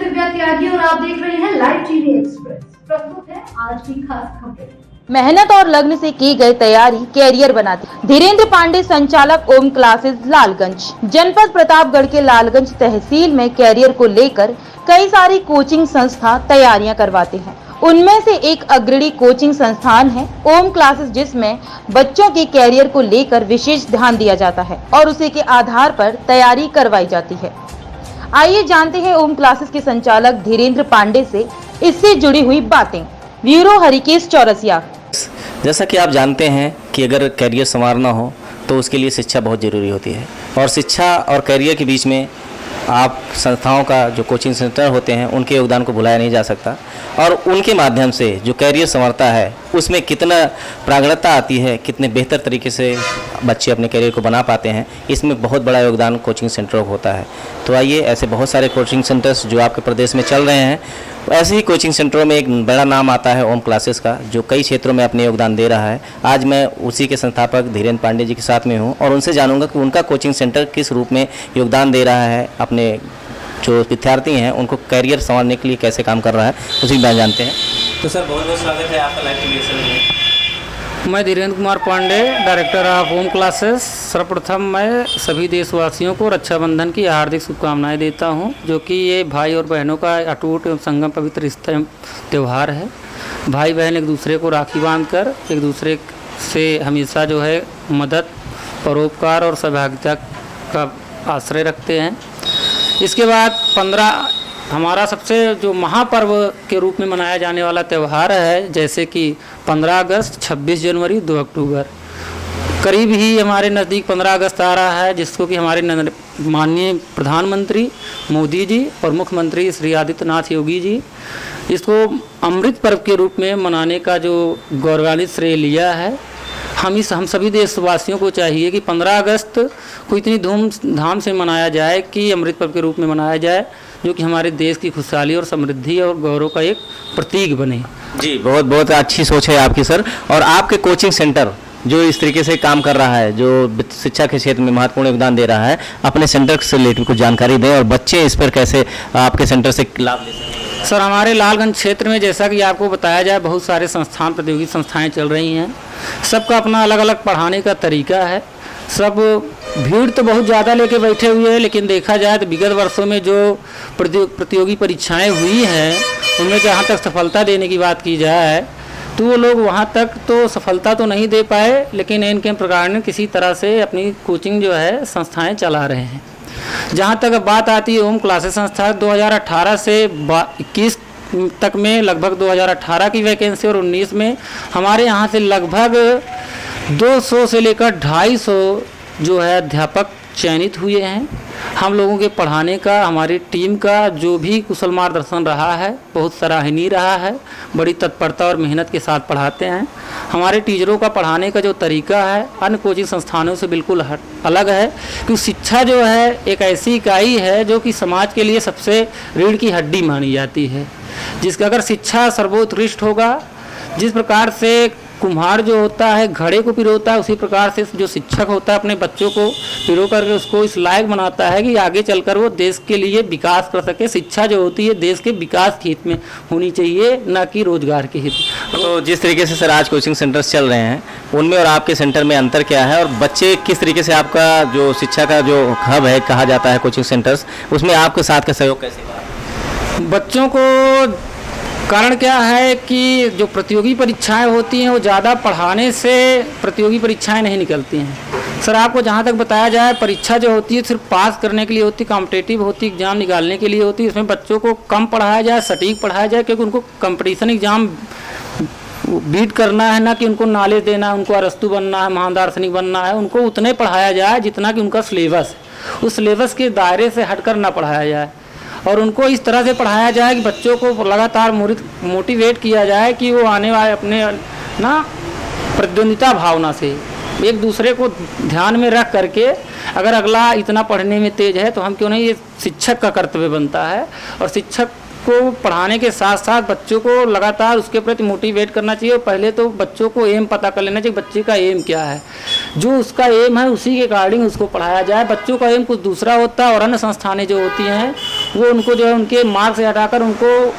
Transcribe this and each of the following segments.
दिव्या त्यागी और आप देख रहे हैं लाइव टीवी एक्सप्रेस। प्रस्तुत है आज की खास खबरें। मेहनत और लगन से की गई तैयारी कैरियर बनाती। धीरेन्द्र पांडे संचालक ओम क्लासेस लालगंज। जनपद प्रतापगढ़ के लालगंज तहसील में कैरियर को लेकर कई सारी कोचिंग संस्था तैयारियां करवाते हैं। उनमें से एक अग्रणी कोचिंग संस्थान है ओम क्लासेस, जिसमें बच्चों के कैरियर को लेकर विशेष ध्यान दिया जाता है और उसी के आधार पर तैयारी करवाई जाती है। आइए जानते हैं ओम क्लासेस के संचालक धीरेन्द्र पांडे से इससे जुड़ी हुई बातें। ब्यूरो हरिकेश चौरसिया। जैसा कि आप जानते हैं कि अगर करियर संवारना हो तो उसके लिए शिक्षा बहुत ज़रूरी होती है, और शिक्षा और करियर के बीच में आप संस्थाओं का जो कोचिंग सेंटर होते हैं उनके योगदान को भुलाया नहीं जा सकता। और उनके माध्यम से जो करियर संवरता है उसमें कितना प्रागणता आती है, कितने बेहतर तरीके से बच्चे अपने करियर को बना पाते हैं, इसमें बहुत बड़ा योगदान कोचिंग सेंटरों का होता है। तो आइए, ऐसे बहुत सारे कोचिंग सेंटर्स जो आपके प्रदेश में चल रहे हैं, ऐसे ही कोचिंग सेंटरों में एक बड़ा नाम आता है ओम क्लासेस का, जो कई क्षेत्रों में अपने योगदान दे रहा है। आज मैं उसी के संस्थापक धीरेन्द्र पांडे जी के साथ में हूं और उनसे जानूंगा कि उनका कोचिंग सेंटर किस रूप में योगदान दे रहा है, अपने जो विद्यार्थी हैं उनको कैरियर संवारने के लिए कैसे काम कर रहा है, उसी बात जानते हैं। तो सर, बहुत बहुत स्वागत है आपका लाइव टीवी में। मैं Dhirendra Kumar Pandey, director of home classes. सर्वप्रथम मैं सभी देशवासियों को रक्षाबंधन की हार्दिक शुभकामनाएं देता हूं, जो कि ये भाई और बहनों का अटूट एवं संगम पवित्र रिश्ता त्यौहार है। भाई बहन एक दूसरे को राखी बांधकर एक दूसरे से हमेशा जो है मदद, परोपकार और सौभाग्यता का आश्रय रखते हैं। इसके बाद 15 हमारा सबसे जो महापर्व के रूप में मनाया जाने वाला त्यौहार है, जैसे कि 15 अगस्त, 26 जनवरी, 2 अक्टूबर। करीब ही हमारे नज़दीक 15 अगस्त आ रहा है, जिसको कि हमारे माननीय प्रधानमंत्री मोदी जी और मुख्यमंत्री श्री आदित्यनाथ योगी जी इसको अमृत पर्व के रूप में मनाने का जो गौरवान्वित श्रेय लिया है। हम सभी देशवासियों को चाहिए कि 15 अगस्त को इतनी धूमधाम से मनाया जाए कि अमृत पर्व के रूप में मनाया जाए, जो कि हमारे देश की खुशहाली और समृद्धि और गौरव का एक प्रतीक बने। जी, बहुत बहुत अच्छी सोच है आपकी सर। और आपके कोचिंग सेंटर जो इस तरीके से काम कर रहा है, जो शिक्षा के क्षेत्र में महत्वपूर्ण योगदान दे रहा है, अपने सेंटर से रिलेटेड कुछ जानकारी दें और बच्चे इस पर कैसे आपके सेंटर से लाभ ले सकें। सर, हमारे लालगंज क्षेत्र में जैसा कि आपको बताया जाए, बहुत सारे संस्थान, प्रतियोगी संस्थाएं चल रही हैं। सबका अपना अलग अलग पढ़ाने का तरीका है। सब भीड़ तो बहुत ज़्यादा लेके बैठे हुए हैं, लेकिन देखा जाए तो विगत वर्षों में जो प्रतियोगी परीक्षाएं हुई हैं उनमें जहाँ तक सफलता देने की बात की जाए तो वो लोग वहाँ तक तो सफलता तो नहीं दे पाए, लेकिन इनके प्रकार ने किसी तरह से अपनी कोचिंग जो है संस्थाएं चला रहे हैं। जहाँ तक बात आती है ओम क्लासेस संस्था, 2018 से 21 तक में लगभग 2018 की वैकेंसी और 19 में हमारे यहाँ से लगभग 200 से लेकर 250 जो है अध्यापक चयनित हुए हैं। हम लोगों के पढ़ाने का, हमारी टीम का जो भी कुशल मार्गदर्शन रहा है, बहुत सराहनीय रहा है। बड़ी तत्परता और मेहनत के साथ पढ़ाते हैं। हमारे टीचरों का पढ़ाने का जो तरीका है अन्य कोचिंग संस्थानों से बिल्कुल अलग है, क्योंकि शिक्षा जो है एक ऐसी इकाई है जो कि समाज के लिए सबसे रीढ़ की हड्डी मानी जाती है, जिसका अगर शिक्षा सर्वोत्कृष्ट होगा, जिस प्रकार से कुम्हार जो होता है घड़े को पिरोता है, उसी प्रकार से जो शिक्षक होता है अपने बच्चों को पिरो करके उसको इस लायक बनाता है कि आगे चलकर वो देश के लिए विकास कर सके। शिक्षा जो होती है देश के विकास के हित में होनी चाहिए, न कि रोजगार के हित में। तो जिस तरीके से सर आज कोचिंग सेंटर्स चल रहे हैं, उनमें और आपके सेंटर में अंतर क्या है, और बच्चे किस तरीके से आपका जो शिक्षा का जो हब है कहा जाता है कोचिंग सेंटर्स, उसमें आपके साथ का सहयोग कैसे? बच्चों को कारण क्या है कि जो प्रतियोगी परीक्षाएं होती हैं वो ज़्यादा पढ़ाने से प्रतियोगी परीक्षाएं नहीं निकलती हैं। सर, आपको जहाँ तक बताया जाए, परीक्षा जो होती है सिर्फ पास करने के लिए होती, कॉम्पिटिटिव होती, एग्ज़ाम निकालने के लिए होती। इसमें बच्चों को कम पढ़ाया जाए, सटीक पढ़ाया जाए, क्योंकि उनको कंपटीशन एग्ज़ाम बीट करना है, ना कि उनको नॉलेज देना है, उनको अरस्तु बनना है, महान दार्शनिक बनना है। उनको उतने पढ़ाया जाए जितना कि उनका सिलेबस है, उस सिलेबस के दायरे से हटकर ना पढ़ाया जाए, और उनको इस तरह से पढ़ाया जाए कि बच्चों को लगातार मोटिवेट किया जाए कि वो आने वाले अपने ना प्रतिद्वंदिता भावना से एक दूसरे को ध्यान में रख करके, अगर अगला इतना पढ़ने में तेज है तो हम क्यों नहीं, ये शिक्षक का कर्तव्य बनता है। और शिक्षक को पढ़ाने के साथ साथ बच्चों को लगातार उसके प्रति मोटिवेट करना चाहिए। पहले तो बच्चों को एम पता कर लेना चाहिए, बच्चे का एम क्या है, जो उसका एम है उसी के अकॉर्डिंग उसको पढ़ाया जाए। बच्चों का एम कुछ दूसरा होता है और अन्य संस्थानें जो होती हैं वो उनको जो है उनके मार्ग से हटाकर उनको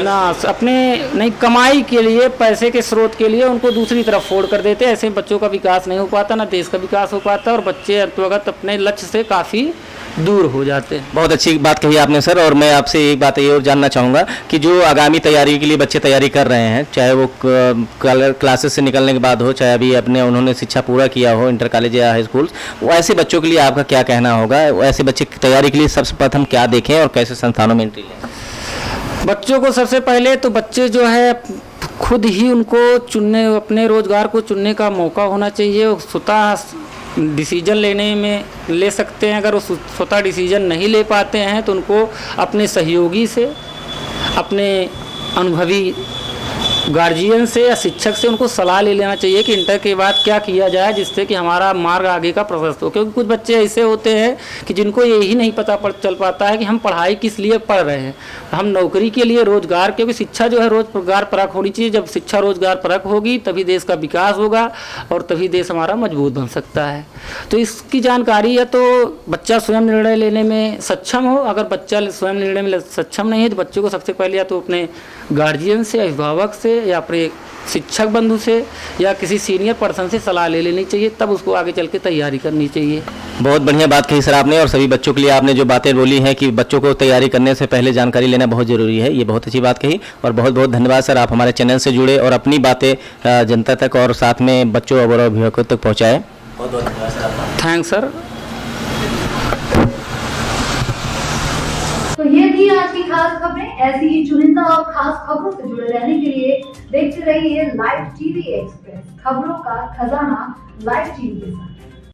ना अपने नहीं कमाई के लिए, पैसे के स्रोत के लिए उनको दूसरी तरफ फोड़ कर देते हैं। ऐसे बच्चों का विकास नहीं हो पाता, ना देश का विकास हो पाता, और बच्चे अंतर्गत अपने लक्ष्य से काफ़ी दूर हो जाते हैं। बहुत अच्छी बात कही आपने सर। और मैं आपसे एक बात ये और जानना चाहूँगा कि जो आगामी तैयारी के लिए बच्चे तैयारी कर रहे हैं, चाहे वो क्लासेस से निकलने के बाद हो, चाहे अभी उन्होंने शिक्षा पूरा किया हो, इंटर कॉलेज या हाई स्कूल, वो ऐसे बच्चों के लिए आपका क्या कहना होगा? ऐसे बच्चे की तैयारी के लिए सबसे प्रथम क्या देखें और कैसे संस्थानों में एंट्री लें? बच्चों को सबसे पहले तो बच्चे जो है खुद ही उनको चुनने, अपने रोज़गार को चुनने का मौका होना चाहिए। वो स्वतः डिसीजन लेने में ले सकते हैं। अगर वो स्वतः डिसीजन नहीं ले पाते हैं तो उनको अपने सहयोगी से, अपने अनुभवी गार्जियन से या शिक्षक से उनको सलाह ले लेना चाहिए कि इंटर के बाद क्या किया जाए जिससे कि हमारा मार्ग आगे का प्रशस्त हो। क्योंकि कुछ बच्चे ऐसे होते हैं कि जिनको यही नहीं पता चल पाता है कि हम पढ़ाई किस लिए पढ़ रहे हैं, हम नौकरी के लिए, रोजगार, क्योंकि शिक्षा जो है रोजगार परक होनी चाहिए। जब शिक्षा रोजगार परक होगी तभी देश का विकास होगा और तभी देश हमारा मजबूत बन सकता है। तो इसकी जानकारी है तो बच्चा स्वयं निर्णय लेने में सक्षम हो। अगर बच्चा स्वयं निर्णय में सक्षम नहीं है तो बच्चे को सबसे पहले या तो अपने गार्जियन से, अभिभावक से, या अपने शिक्षक बंधु से या किसी सीनियर पर्सन से सलाह ले लेनी चाहिए, तब उसको आगे चल के तैयारी करनी चाहिए। बहुत बढ़िया बात कही सर आपने। और सभी बच्चों के लिए आपने जो बातें बोली हैं कि बच्चों को तैयारी करने से पहले जानकारी लेना बहुत ज़रूरी है, ये बहुत अच्छी बात कही। और बहुत बहुत धन्यवाद सर, आप हमारे चैनल से जुड़े और अपनी बातें जनता तक और साथ में बच्चों और अभिभावकों तक पहुँचाए। बहुत बहुत धन्यवाद सर आपका। Thanks sir. तो ये थी आज की खास खबरें। ऐसी ही चुनिंदा और खास खबरों से जुड़े रहने के लिए देखते रहिए लाइव टीवी एक्सप्रेस, खबरों का खजाना लाइव टीवी के साथ।